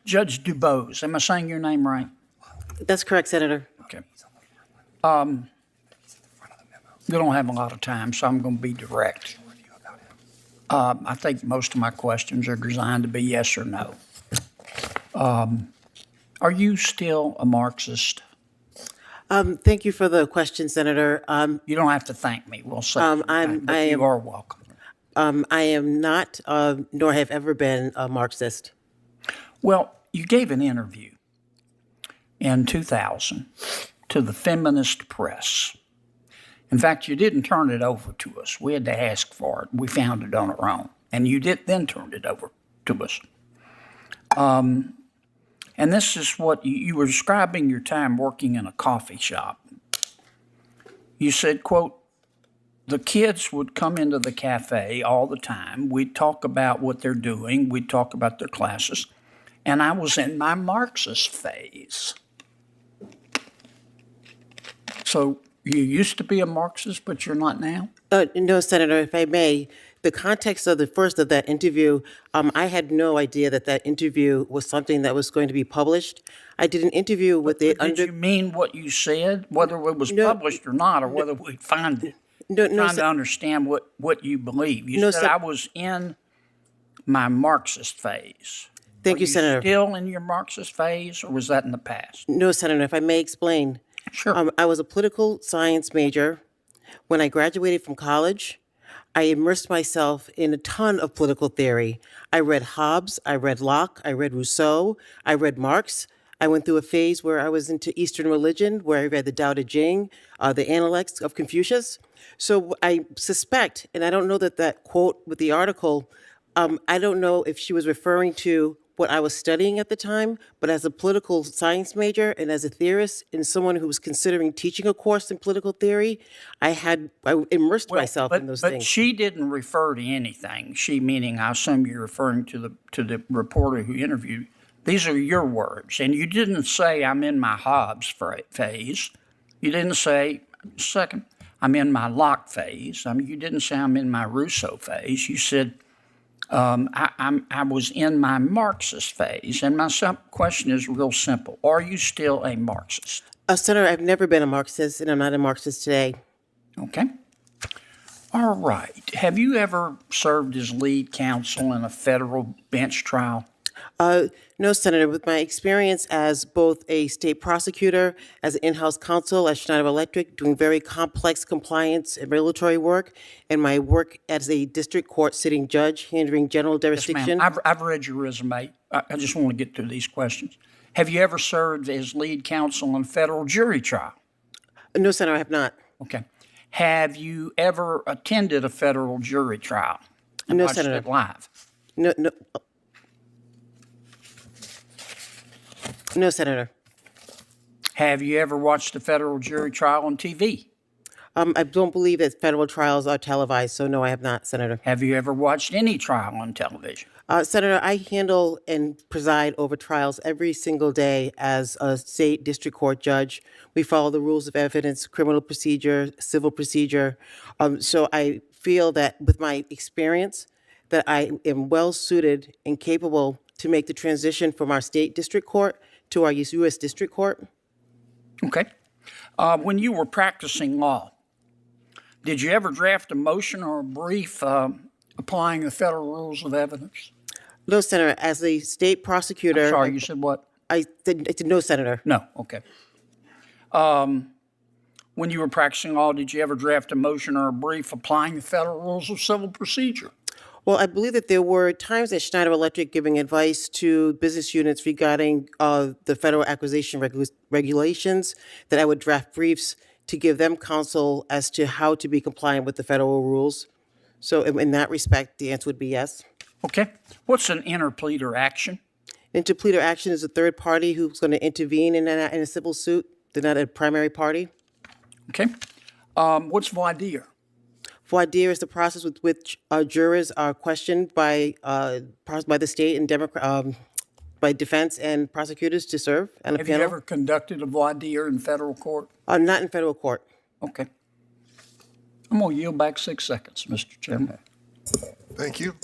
Judge Dubose. Am I saying your name right? That's correct, Senator. Okay. We don't have a lot of time, so I'm going to be direct. I think most of my questions are designed to be yes or no. Are you still a Marxist? Thank you for the question, Senator. You don't have to thank me. We'll say, I you are welcome. I am not, nor have ever been a Marxist. Well, you gave an interview in 2000 to the feminist press. In fact, you didn't turn it over to us. We had to ask for it. We found it on our own. And you did then turn it over to us. And this is what you were describing your time working in a coffee shop. You said, quote, the kids would come into the cafe all the time. We'd talk about what they're doing. We'd talk about their classes. And I was in my Marxist phase. So you used to be a Marxist, but you're not now? No, Senator, if I may, the context of the first of that interview, I had no idea that that interview was something that was going to be published. I did an interview with the Did you mean what you said, whether it was published or not, or whether we'd find it? Trying to understand what you believe. You said I was in my Marxist phase. Thank you, Senator. Still in your Marxist phase, or was that in the past? No, Senator, if I may explain. Sure. I was a political science major. When I graduated from college, I immersed myself in a ton of political theory. I read Hobbes, I read Locke, I read Rousseau, I read Marx. I went through a phase where I was into Eastern religion, where I read the Tao Te Ching, the Analects of Confucius. So I suspect, and I don't know that quote with the article, I don't know if she was referring to what I was studying at the time, but as a political science major and as a theorist and someone who was considering teaching a course in political theory, I immersed myself in those things. But she didn't refer to anything. She, meaning, I assume you're referring to the reporter who interviewed. These are your words, and you didn't say I'm in my Hobbes phase. You didn't say, second, I'm in my Locke phase. You didn't say I'm in my Rousseau phase. You said I was in my Marxist phase, and my question is real simple. Are you still a Marxist? Senator, I've never been a Marxist, and I'm not a Marxist today. Okay. All right. Have you ever served as lead counsel in a federal bench trial? No, Senator. With my experience as both a state prosecutor, as an in-house counsel at Schneider Electric, doing very complex compliance and regulatory work, and my work as a district court sitting judge, handling general jurisdiction. Yes, ma'am. I've read your resume. I just want to get through these questions. Have you ever served as lead counsel in a federal jury trial? No, Senator, I have not. Okay. Have you ever attended a federal jury trial? And No, watched Senator. it live? No. No, Senator. Have you ever watched a federal jury trial on TV? I don't believe that federal trials are televised, so no, I have not, Senator. Have you ever watched any trial on television? Senator, I handle and preside over trials every single day as a state district court judge. We follow the rules of evidence, criminal procedure, civil procedure. So I feel that with my experience, that I am well suited and capable to make the transition from our state district court to our U.S. district court. Okay. When you were practicing law, did you ever draft a motion or a brief applying the federal rules of evidence? No, Senator. As a state prosecutor... I'm sorry, you said what? I said no, Senator. No, okay. When you were practicing law, did you ever draft a motion or a brief applying the federal rules of civil procedure? Well, I believe that there were times at Schneider Electric giving advice to business units regarding the federal acquisition regulations, that I would draft briefs to give them counsel as to how to be compliant with the federal rules. So in that respect, the answer would be yes. Okay. What's an interpleader action? Interpleader action is a third party who's going to intervene in a civil suit. They're not a primary party. Okay. What's voir dire? Voir dire is the process with which jurors are questioned by the state and by defense and prosecutors to serve on a panel. Have you ever conducted a voir dire in federal court? Not in federal court. Okay. I'm going to yield back 6 seconds, Mr. Chairman. Thank you.